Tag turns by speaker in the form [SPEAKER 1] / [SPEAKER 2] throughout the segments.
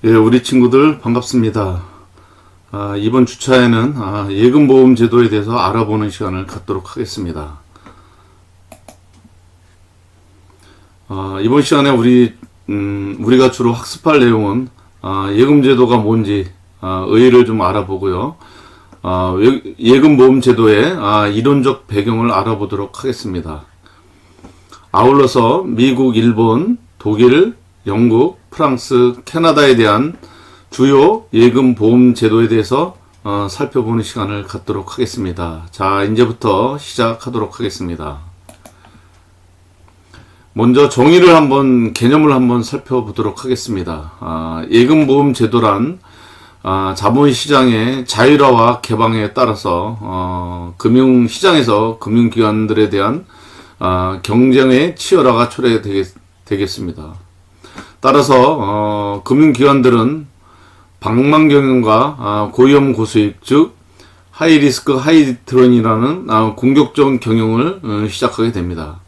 [SPEAKER 1] 예, 우리 친구들 반갑습니다. 이번 주차에는 예금보험 제도에 대해서 알아보는 시간을 갖도록 하겠습니다. 이번 시간에 우리가 주로 학습할 내용은 예금제도가 뭔지 의의를 좀 알아보고요. 예금보험 제도의 이론적 배경을 알아보도록 하겠습니다. 아울러서 미국, 일본, 독일, 영국, 프랑스, 캐나다에 대한 주요 예금 보험 제도에 대해서 살펴보는 시간을 갖도록 하겠습니다. 자, 이제부터 시작하도록 하겠습니다. 먼저 개념을 한번 살펴보도록 하겠습니다. 예금 보험 제도란 자본시장의 자율화와 개방에 따라서 금융시장에서 금융기관들에 대한 경쟁의 치열화가 초래되겠습니다. 따라서 금융기관들은 방망경영과 고위험 고수익, 즉 하이리스크 하이리턴이라는 공격적인 경영을 시작하게 됩니다.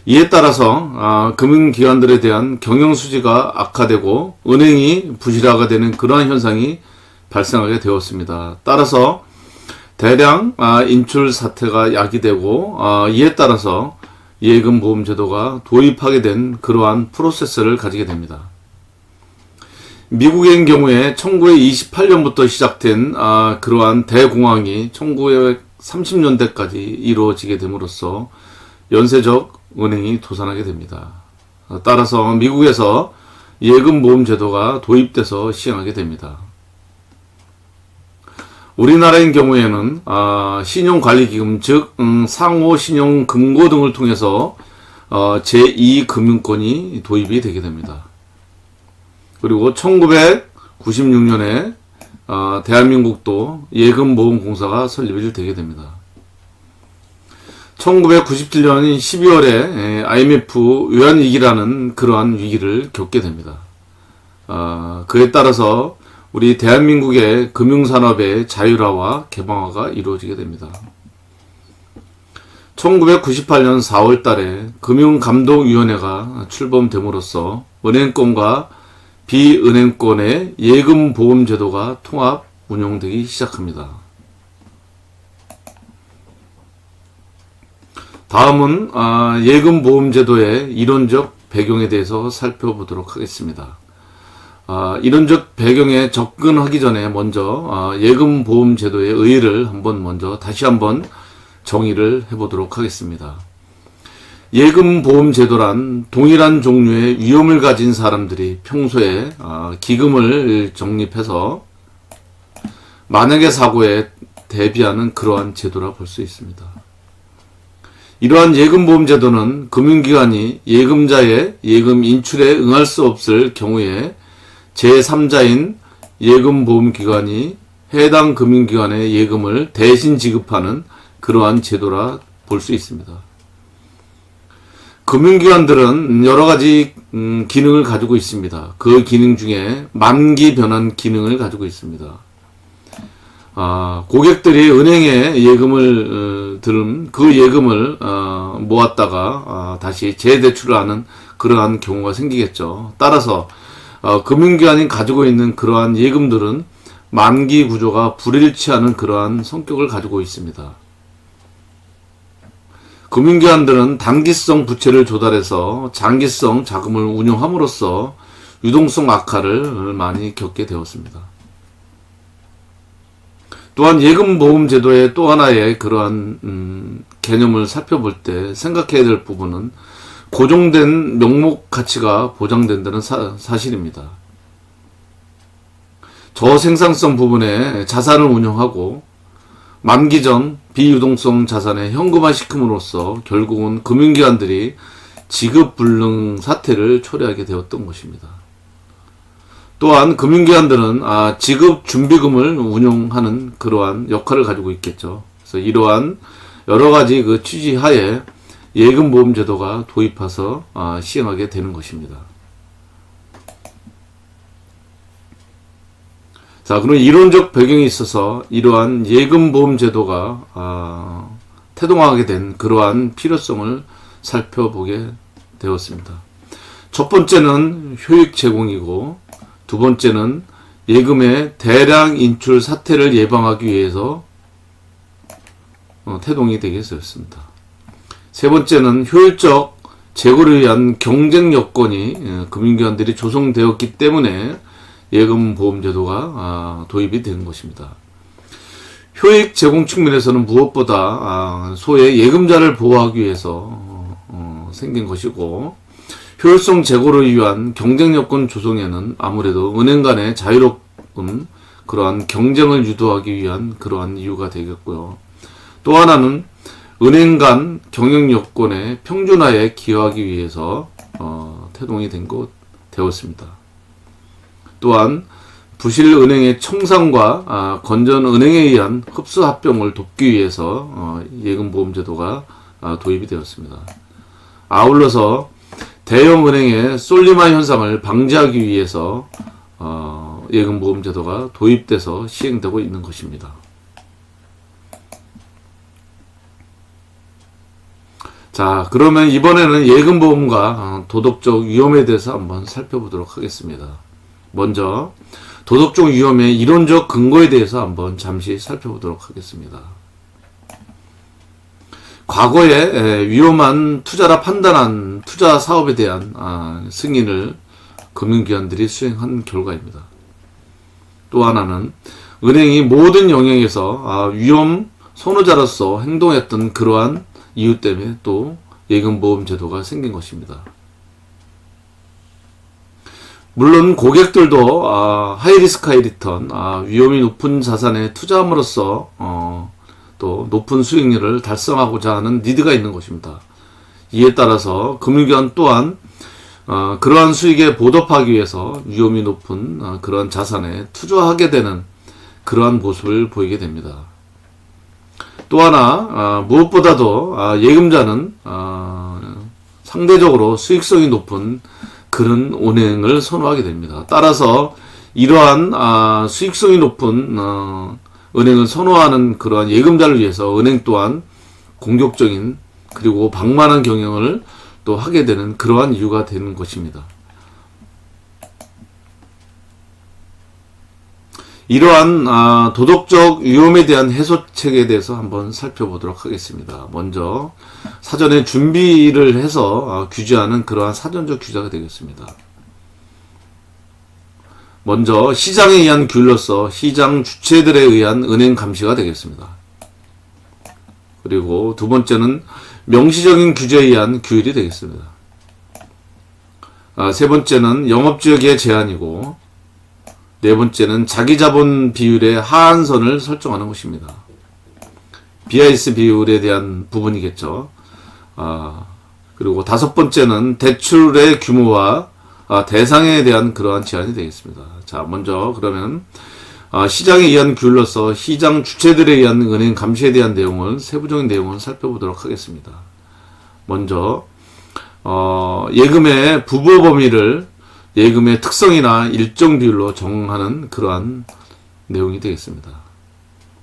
[SPEAKER 1] 이에 따라서 금융기관들에 대한 경영수지가 악화되고 은행이 부실화가 되는 그러한 현상이 발생하게 되었습니다. 따라서 대량 인출 사태가 야기되고 이에 따라서 예금보험제도가 도입하게 된 그러한 프로세스를 가지게 됩니다. 미국의 경우에 1928년부터 시작된 그러한 대공황이 1930년대까지 이루어지게 됨으로써 연쇄적 은행이 도산하게 됩니다. 따라서 미국에서 예금보험제도가 도입돼서 시행하게 됩니다. 우리나라의 경우에는 신용관리기금, 즉 상호신용금고 등을 통해서 제2금융권이 도입이 되게 됩니다. 그리고 1996년에 대한민국도 예금보험공사가 설립이 되게 됩니다. 1997년 12월에 IMF 외환위기라는 그러한 위기를 겪게 됩니다. 그에 따라서 우리 대한민국의 금융산업의 자율화와 개방화가 이루어지게 됩니다. 1998년 4월 달에 금융감독위원회가 출범됨으로써 은행권과 비은행권의 예금보험제도가 통합 운용되기 시작합니다. 다음은 예금보험제도의 이론적 배경에 대해서 살펴보도록 하겠습니다. 이론적 배경에 접근하기 전에 먼저 예금보험제도의 의의를 다시 한번 정의를 해보도록 하겠습니다. 예금보험제도란 동일한 종류의 위험을 가진 사람들이 평소에 기금을 적립해서 만약의 사고에 대비하는 그러한 제도라 볼 수 있습니다. 이러한 예금보험제도는 금융기관이 예금자의 예금 인출에 응할 수 없을 경우에 제3자인 예금보험기관이 해당 금융기관의 예금을 대신 지급하는 그러한 제도라 볼 수 있습니다. 금융기관들은 여러 가지 기능을 가지고 있습니다. 그 기능 중에 만기 변환 기능을 가지고 있습니다. 고객들이 은행에 예금을 들은 그 예금을 모았다가 다시 재대출을 하는 그러한 경우가 생기겠죠. 따라서 금융기관이 가지고 있는 그러한 예금들은 만기 구조가 불일치하는 그러한 성격을 가지고 있습니다. 금융기관들은 단기성 부채를 조달해서 장기성 자금을 운용함으로써 유동성 악화를 많이 겪게 되었습니다. 또한 예금보험제도의 또 하나의 그러한 개념을 살펴볼 때 생각해야 될 부분은 고정된 명목 가치가 보장된다는 사실입니다. 저생산성 부분에 자산을 운용하고 만기 전 비유동성 자산의 현금화시킴으로써 결국은 금융기관들이 지급불능 사태를 초래하게 되었던 것입니다. 또한 금융기관들은 지급준비금을 운용하는 그러한 역할을 가지고 있겠죠. 그래서 이러한 여러가지 그 취지하에 예금보험제도가 도입해서 시행하게 되는 것입니다. 자, 그럼 이론적 배경이 있어서 이러한 예금보험제도가 태동하게 된 그러한 필요성을 살펴보게 되었습니다. 첫 번째는 효익 제공이고, 두 두 번째는 예금의 대량 인출 사태를 예방하기 위해서 태동이 되겠습니다. 세 번째는 효율적 재고를 위한 경쟁 여건이 금융기관들이 조성되었기 때문에 예금보험제도가 도입이 되는 것입니다. 효익 제공 측면에서는 무엇보다 소의 예금자를 보호하기 위해서 생긴 것이고, 효율성 제고를 위한 경쟁 여건 조성에는 아무래도 은행 간의 자유로운 그러한 경쟁을 유도하기 위한 그러한 이유가 되겠고요. 또 하나는 은행 간 경영 여건의 평준화에 기여하기 위해서 태동이 되었습니다. 또한 부실 은행의 청산과 건전 은행에 의한 흡수 합병을 돕기 위해서 예금보험제도가 도입이 되었습니다. 아울러서 대형 은행의 솔리마 현상을 방지하기 위해서 예금보험제도가 도입돼서 시행되고 있는 것입니다. 자, 그러면 이번에는 예금보험과 도덕적 위험에 대해서 한번 살펴보도록 하겠습니다. 먼저 도덕적 위험의 이론적 근거에 대해서 한번 잠시 살펴보도록 하겠습니다. 과거에 위험한 투자라 판단한 투자 사업에 대한 승인을 금융기관들이 수행한 결과입니다. 또 하나는 은행이 모든 영역에서 위험 선호자로서 행동했던 그러한 이유 때문에 또 예금보험제도가 생긴 것입니다. 물론 고객들도 하이리스크 하이리턴, 위험이 높은 자산에 투자함으로써 또 높은 수익률을 달성하고자 하는 니드가 있는 것입니다. 이에 따라서 금융기관 또한 그러한 수익에 보답하기 위해서 위험이 높은 그러한 자산에 투자하게 되는 그러한 모습을 보이게 됩니다. 또 하나 무엇보다도 예금자는 상대적으로 수익성이 높은 그런 은행을 선호하게 됩니다. 따라서 이러한 수익성이 높은 은행을 선호하는 그러한 예금자를 위해서 은행 또한 공격적인 그리고 방만한 경영을 또 하게 되는 그러한 이유가 되는 것입니다. 이러한 도덕적 위험에 대한 해소책에 대해서 한번 살펴보도록 하겠습니다. 먼저 사전에 준비를 해서 규제하는 그러한 사전적 규제가 되겠습니다. 먼저 시장에 의한 규율로서 시장 주체들에 의한 은행 감시가 되겠습니다. 그리고 두 번째는 명시적인 규제에 의한 규율이 되겠습니다. 세 번째는 영업지역의 제한이고, 네 번째는 자기자본 비율의 하한선을 설정하는 것입니다. BIS 비율에 대한 부분이겠죠. 그리고 다섯 번째는 대출의 규모와 대상에 대한 그러한 제한이 되겠습니다. 자, 먼저 그러면 시장에 의한 규율로서 시장 주체들에 의한 은행 감시에 대한 내용을 세부적인 내용을 살펴보도록 하겠습니다. 먼저 예금의 부부 범위를 예금의 특성이나 일정 비율로 정하는 그러한 내용이 되겠습니다.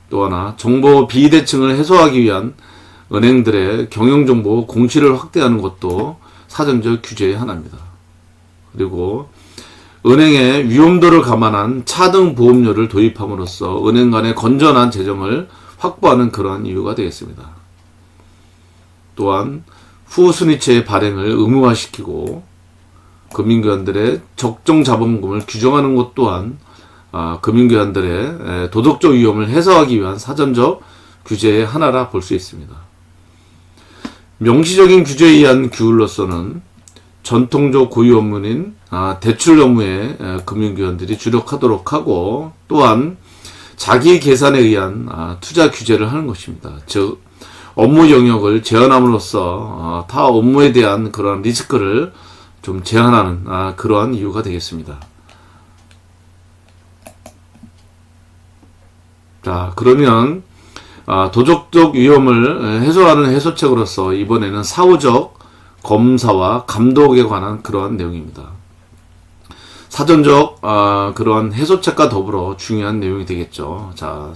[SPEAKER 1] 또 하나 정보 비대칭을 해소하기 위한 은행들의 경영정보 공시를 확대하는 것도 사전적 규제의 하나입니다. 그리고 은행의 위험도를 감안한 차등 보험료를 도입함으로써 은행 간의 건전한 재정을 확보하는 그러한 이유가 되겠습니다. 또한 후순위채의 발행을 의무화시키고 금융기관들의 적정 자본금을 규정하는 것 또한 금융기관들의 도덕적 위험을 해소하기 위한 사전적 규제의 하나라 볼 수 있습니다. 명시적인 규제에 의한 규율로서는 전통적 고유 업무인 대출 업무에 금융기관들이 주력하도록 하고, 또한 자기 계산에 의한 투자 규제를 하는 것입니다. 즉 업무 영역을 제한함으로써 타 업무에 대한 그런 리스크를 좀 제한하는 그러한 이유가 되겠습니다. 자, 그러면 도덕적 위험을 해소하는 해소책으로서 이번에는 사후적 검사와 감독에 관한 그러한 내용입니다. 사전적 그러한 해소책과 더불어 중요한 내용이 되겠죠. 자,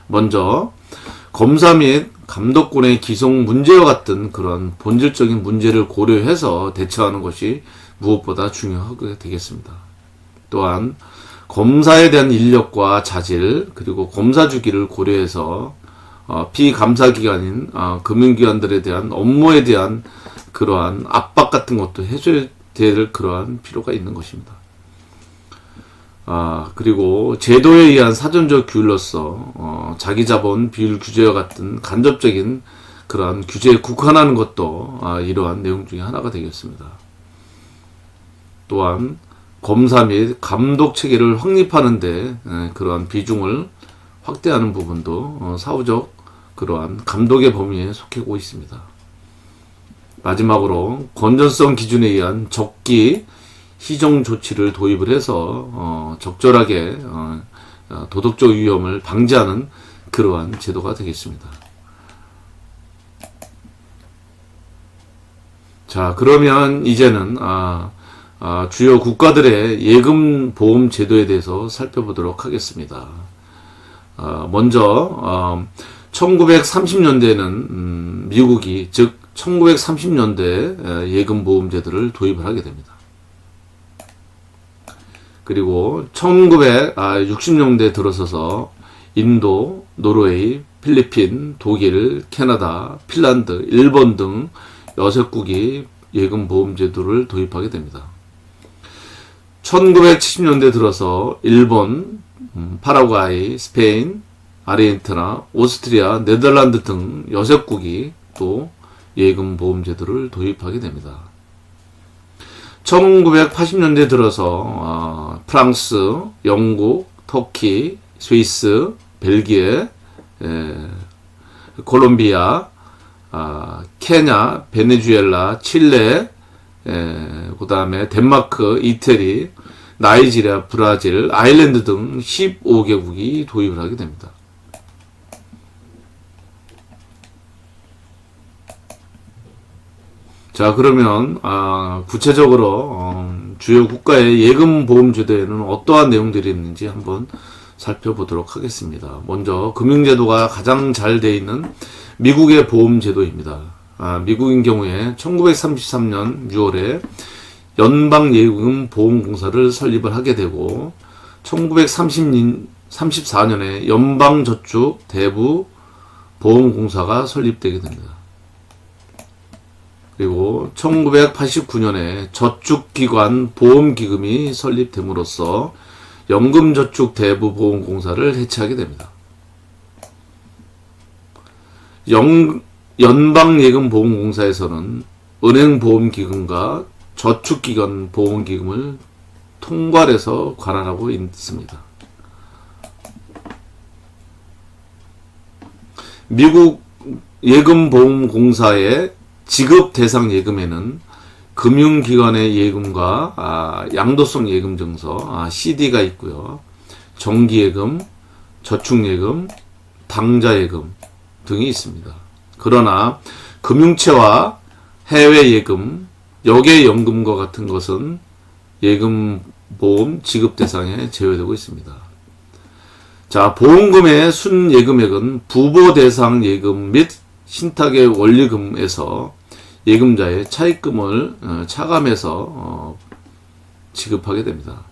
[SPEAKER 1] 먼저 검사 및 감독권의 기성 문제와 같은 그런 본질적인 문제를 고려해서 대처하는 것이 무엇보다 중요하게 되겠습니다. 또한 검사에 대한 인력과 자질, 그리고 검사 주기를 고려해서 피감사기관인 금융기관들에 대한 업무에 대한 그러한 압박 같은 것도 해줘야 될 그러한 필요가 있는 것입니다. 그리고 제도에 의한 사전적 규율로서 자기 자본 비율 규제와 같은 간접적인 그러한 규제에 국한하는 것도 이러한 내용 중에 하나가 되겠습니다. 또한 검사 및 감독 체계를 확립하는데 그러한 비중을 확대하는 부분도 사후적 그러한 감독의 범위에 속하고 있습니다. 마지막으로 건전성 기준에 의한 적기 희정 조치를 도입을 해서 적절하게 도덕적 위험을 방지하는 그러한 제도가 되겠습니다. 자, 그러면 이제는 주요 국가들의 예금 보험 제도에 대해서 살펴보도록 하겠습니다. 먼저 1930년대에는 미국이 즉 1930년대 예금 보험 제도를 도입을 하게 됩니다. 그리고 1960년대 들어서서 인도, 노르웨이, 필리핀, 독일, 캐나다, 핀란드, 일본 등 6국이 예금 보험 제도를 도입하게 됩니다. 1970년대 들어서 일본, 파라과이, 스페인, 아르헨티나, 오스트리아, 네덜란드 등 6국이 또 예금 보험 제도를 도입하게 됩니다. 1980년대 들어서 프랑스, 영국, 터키, 스위스, 벨기에, 콜롬비아, 케냐, 베네수엘라, 칠레, 그 다음에 덴마크, 이태리, 나이지리아, 브라질, 아일랜드 등 15개국이 도입을 하게 됩니다. 자, 그러면 구체적으로 주요 국가의 예금 보험 제도에는 어떠한 내용들이 있는지 한번 살펴보도록 하겠습니다. 먼저 금융제도가 가장 잘 되어 있는 미국의 보험 제도입니다. 미국인 경우에 1933년 6월에 연방예금보험공사를 설립을 하게 되고 1934년에 연방저축대부보험공사가 설립되게 됩니다. 그리고 1989년에 저축기관 보험기금이 설립됨으로써 연금저축대부보험공사를 해체하게 됩니다. 연방예금보험공사에서는 은행보험기금과 저축기관 보험기금을 통괄해서 관할하고 있습니다. 미국 예금보험공사의 지급 대상 예금에는 금융기관의 예금과 양도성 예금증서 CD가 있고요. 정기예금, 저축예금, 당좌예금 등이 있습니다. 그러나 금융채와 해외예금, 역외연금과 같은 것은 예금보험 지급 대상에 제외되고 있습니다. 자, 보험금의 순예금액은 부보 대상 예금 및 신탁의 원리금에서 예금자의 차입금을 차감해서 지급하게 됩니다.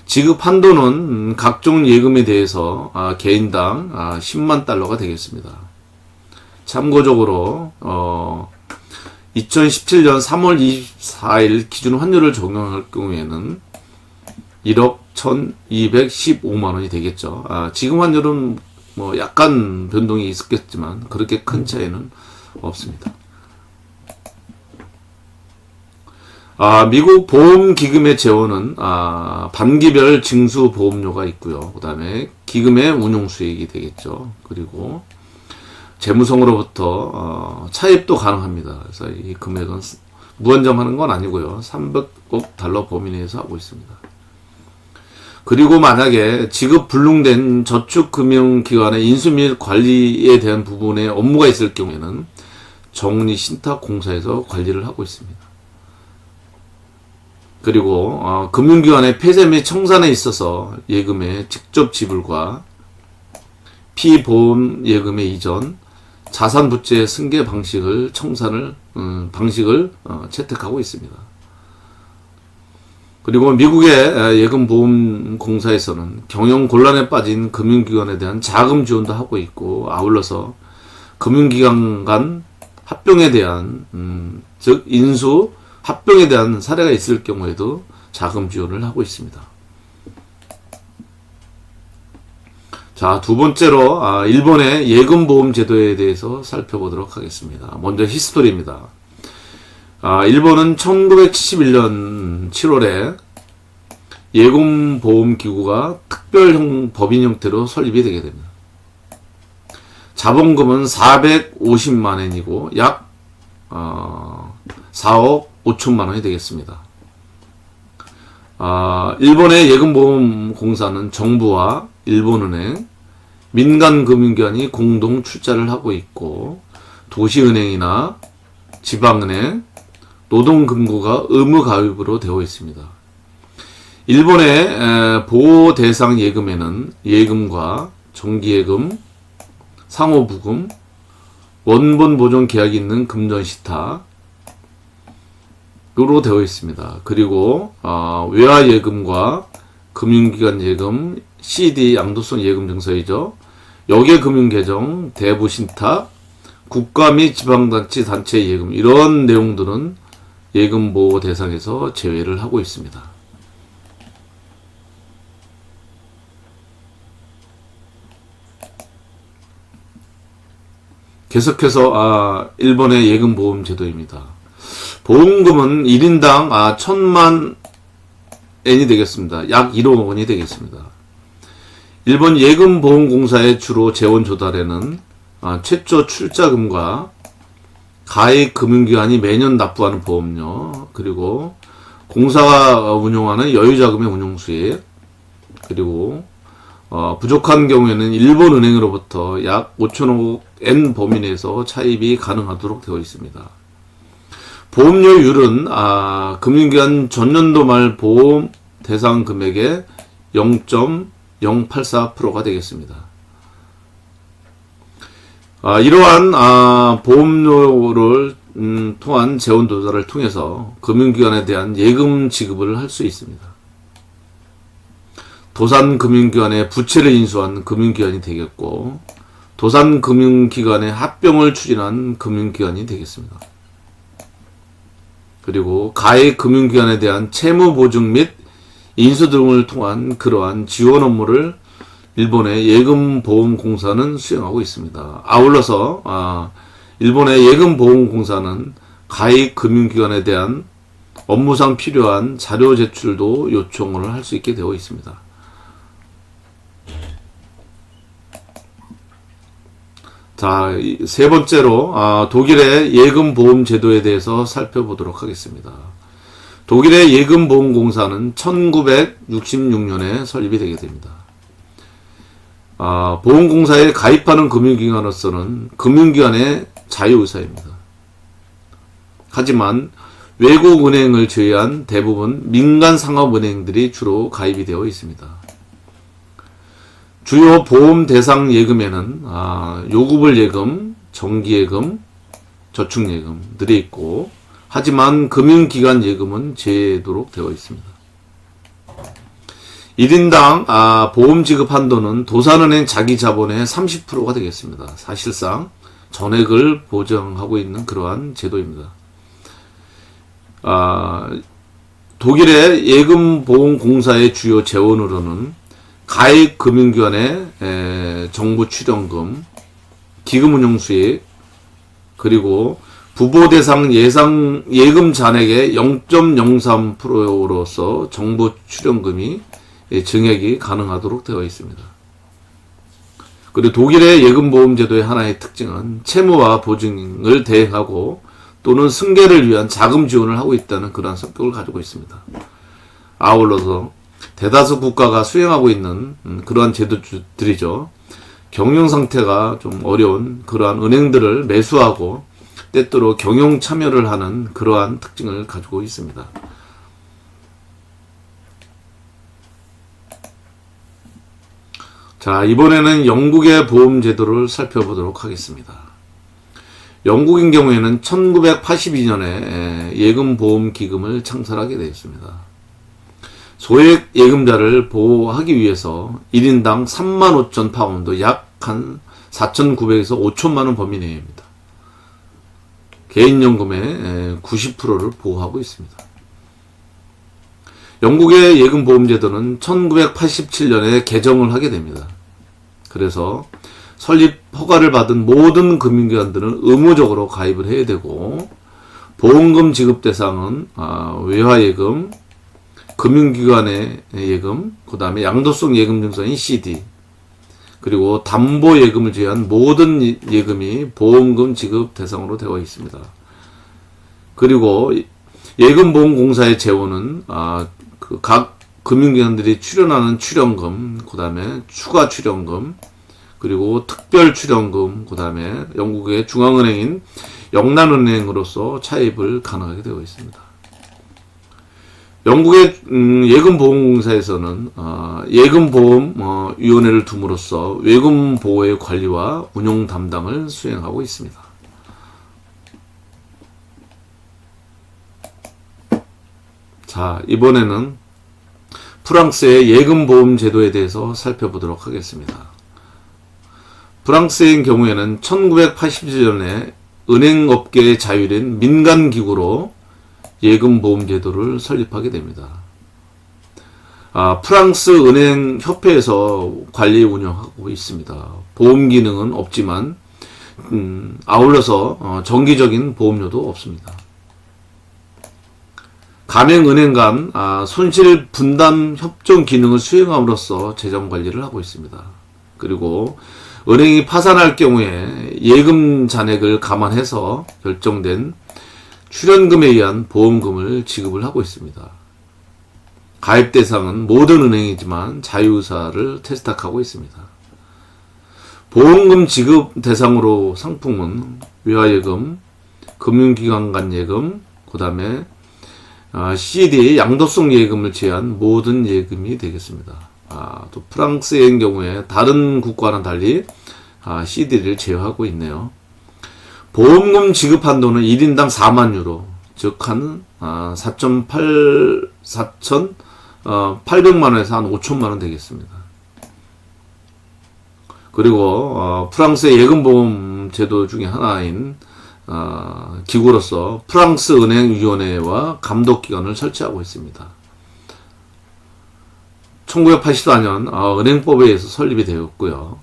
[SPEAKER 1] 지급 한도는 각종 예금에 대해서 개인당 10만 달러가 되겠습니다. 참고적으로 2017년 3월 24일 기준 환율을 적용할 경우에는 1억 1215만 원이 되겠죠. 지금 환율은 뭐 약간 변동이 있었겠지만 그렇게 큰 차이는 없습니다. 미국 보험기금의 재원은 반기별 징수 보험료가 있고요. 그 다음에 기금의 운용수익이 되겠죠. 그리고 재무성으로부터 차입도 가능합니다. 그래서 이 금액은 무한정하는 건 아니고요. 300억 달러 범위 내에서 하고 있습니다. 그리고 만약에 지급 불능된 저축금융기관의 인수 및 관리에 대한 부분에 업무가 있을 경우에는 정리신탁공사에서 관리를 하고 있습니다. 그리고 금융기관의 폐쇄 및 청산에 있어서 예금의 직접 지불과 피보험 예금의 이전, 자산부채 승계 방식을 채택하고 있습니다. 그리고 미국의 예금보험공사에서는 경영 곤란에 빠진 금융기관에 대한 자금 지원도 하고 있고, 아울러서 금융기관 간 합병에 대한 즉 인수 합병에 대한 사례가 있을 경우에도 자금 지원을 하고 있습니다. 자, 두 번째로 일본의 예금보험 제도에 대해서 살펴보도록 하겠습니다. 먼저 히스토리입니다. 일본은 1971년 7월에 예금보험기구가 특별형 법인 형태로 설립이 되게 됩니다. 자본금은 450만 엔이고 약 4억 5천만 원이 되겠습니다. 일본의 예금보험공사는 정부와 일본은행, 민간금융기관이 공동 출자를 하고 있고, 도시은행이나 지방은행, 노동금고가 의무가입으로 되어 있습니다. 일본의 보호 대상 예금에는 예금과 정기예금, 상호부금, 원본 보존 계약이 있는 금전시타, 으로 되어 있습니다. 그리고 외화 예금과 금융기관 예금, CD 양도성 예금 증서이죠. 역외금융계정, 대부신탁, 국가 및 지방자치 단체 예금, 이런 내용들은 예금보호 대상에서 제외를 하고 있습니다. 계속해서 일본의 예금보험 제도입니다. 보험금은 1인당 1,000만 엔이 되겠습니다. 약 1억 원이 되겠습니다. 일본 예금보험공사의 주로 재원 조달에는 최초 출자금과 가입 금융기관이 매년 납부하는 보험료, 그리고 공사가 운용하는 여유자금의 운용수익, 그리고 부족한 경우에는 일본은행으로부터 약 5천억 엔 범위 내에서 차입이 가능하도록 되어 있습니다. 보험료율은 금융기관 전년도 말 보험 대상 금액의 0.084%가 되겠습니다. 이러한 보험료를 통한 재원 조달을 통해서 금융기관에 대한 예금 지급을 할 수 있습니다. 도산금융기관의 부채를 인수한 금융기관이 되겠고, 도산금융기관의 합병을 추진한 금융기관이 되겠습니다. 그리고 가해 금융기관에 대한 채무보증 및 인수 등을 통한 그러한 지원 업무를 일본의 예금보험공사는 수행하고 있습니다. 아울러서 일본의 예금보험공사는 가해 금융기관에 대한 업무상 필요한 자료 제출도 요청을 할 수 있게 되어 있습니다. 자, 세 번째로 독일의 예금보험 제도에 대해서 살펴보도록 하겠습니다. 독일의 예금보험공사는 1966년에 설립이 되게 됩니다. 보험공사에 가입하는 금융기관으로서는 금융기관의 자유의사입니다. 하지만 외국 은행을 제외한 대부분 민간 상업은행들이 주로 가입이 되어 있습니다. 주요 보험 대상 예금에는 요구불 예금, 정기예금, 저축예금들이 있고, 하지만 금융기관 예금은 제외도록 되어 있습니다. 1인당 보험 지급 한도는 도산은행 자기 자본의 30%가 되겠습니다. 사실상 전액을 보장하고 있는 그러한 제도입니다. 독일의 예금보험공사의 주요 재원으로는 가입 금융기관의 정부 출연금, 기금운용수익, 그리고 부보 대상 예금 잔액의 0.03%로서 정부 출연금이 증액이 가능하도록 되어 있습니다. 그리고 독일의 예금보험제도의 하나의 특징은 채무와 보증을 대행하고 또는 승계를 위한 자금 지원을 하고 있다는 그러한 성격을 가지고 있습니다. 아울러서 대다수 국가가 수행하고 있는 그러한 제도들이죠. 경영 상태가 좀 어려운 그러한 은행들을 매수하고 때때로 경영 참여를 하는 그러한 특징을 가지고 있습니다. 자, 이번에는 영국의 보험 제도를 살펴보도록 하겠습니다. 영국인 경우에는 1982년에 예금보험기금을 창설하게 되었습니다. 소액 예금자를 보호하기 위해서 1인당 35,000파운드, 약 한 4,900에서 5천만원 범위 내입니다. 개인연금의 90%를 보호하고 있습니다. 영국의 예금보험제도는 1987년에 개정을 하게 됩니다. 그래서 설립 허가를 받은 모든 금융기관들은 의무적으로 가입을 해야 되고, 보험금 지급 대상은 외화예금, 금융기관의 예금, 그 다음에 양도성 예금 증서인 CD, 그리고 담보예금을 제외한 모든 예금이 보험금 지급 대상으로 되어 있습니다. 그리고 예금보험공사의 재원은 각 금융기관들이 출연하는 출연금, 그 다음에 추가 출연금, 그리고 특별 출연금, 그 다음에 영국의 중앙은행인 영란은행으로서 차입을 가능하게 되어 있습니다. 영국의 예금보험공사에서는 예금보험위원회를 둠으로써 예금보호의 관리와 운용 담당을 수행하고 있습니다. 자, 이번에는 프랑스의 예금보험 제도에 대해서 살펴보도록 하겠습니다. 프랑스의 경우에는 1987년에 은행업계의 자율인 민간기구로 예금보험제도를 설립하게 됩니다. 프랑스 은행협회에서 관리 운영하고 있습니다. 보험 기능은 없지만 아울러서 정기적인 보험료도 없습니다. 가맹은행 간 손실 분담 협정 기능을 수행함으로써 재정 관리를 하고 있습니다. 그리고 은행이 파산할 경우에 예금 잔액을 감안해서 결정된 출연금에 의한 보험금을 지급을 하고 있습니다. 가입 대상은 모든 은행이지만 자유의사를 채택하고 있습니다. 보험금 지급 대상으로 상품은 외화예금, 금융기관 간 예금, 그 다음에 CD, 양도성 예금을 제외한 모든 예금이 되겠습니다. 또 프랑스의 경우에 다른 국가와는 달리 CD를 제외하고 있네요. 보험금 지급 한도는 1인당 4만 유로, 즉 한 4,800만 원에서 한 5천만 원 되겠습니다. 그리고 프랑스의 예금보험 제도 중에 하나인 기구로서 프랑스 은행위원회와 감독기관을 설치하고 있습니다. 1984년 은행법에 의해서 설립이 되었고요.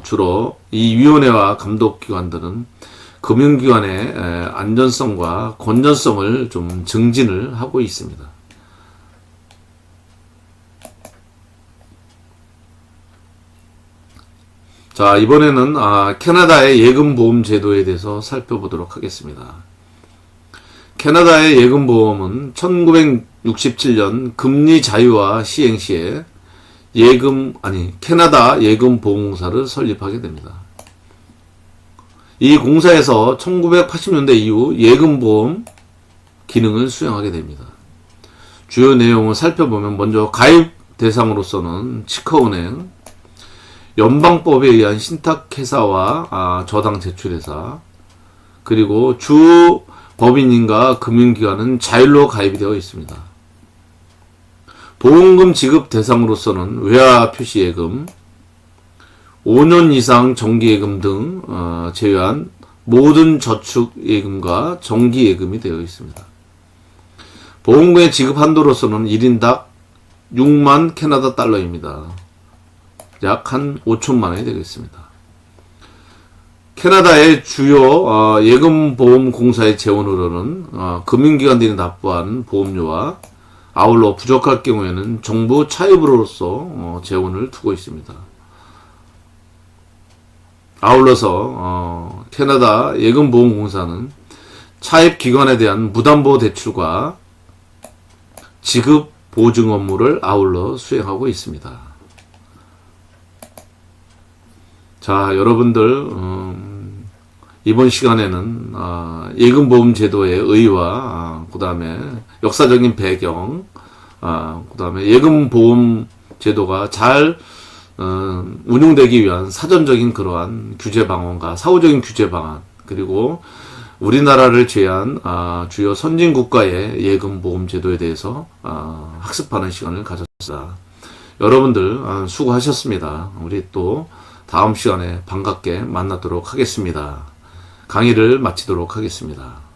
[SPEAKER 1] 주로 이 위원회와 감독기관들은 금융기관의 안전성과 건전성을 좀 증진을 하고 있습니다. 자, 이번에는 캐나다의 예금보험 제도에 대해서 살펴보도록 하겠습니다. 캐나다의 예금보험은 1967년 금리 자유화 시행 시에 캐나다 예금보험공사를 설립하게 됩니다. 이 공사에서 1980년대 이후 예금보험 기능을 수행하게 됩니다. 주요 내용을 살펴보면 먼저 가입 대상으로서는 치커은행, 연방법에 의한 신탁회사와 저당 제출회사, 그리고 주 법인인과 금융기관은 자율로 가입이 되어 있습니다. 보험금 지급 대상으로서는 외화 표시예금, 5년 이상 정기예금 등 제외한 모든 저축예금과 정기예금이 되어 있습니다. 보험금의 지급 한도로서는 1인당 6만 캐나다 달러입니다. 약 한 5천만 원이 되겠습니다. 캐나다의 주요 예금보험공사의 재원으로는 금융기관들이 납부한 보험료와 아울러 부족할 경우에는 정부 차입으로서 재원을 두고 있습니다. 아울러서 캐나다 예금보험공사는 차입기관에 대한 무담보 대출과 지급 보증 업무를 아울러 수행하고 있습니다. 자, 여러분들 이번 시간에는 예금보험 제도의 의의와 그 다음에 역사적인 배경, 그 다음에 예금보험 제도가 잘 운용되기 위한 사전적인 그러한 규제 방안과 사후적인 규제 방안, 그리고 우리나라를 제외한 주요 선진국가의 예금보험 제도에 대해서 학습하는 시간을 가졌습니다. 여러분들 수고하셨습니다. 우리 또 다음 시간에 반갑게 만나도록 하겠습니다. 강의를 마치도록 하겠습니다.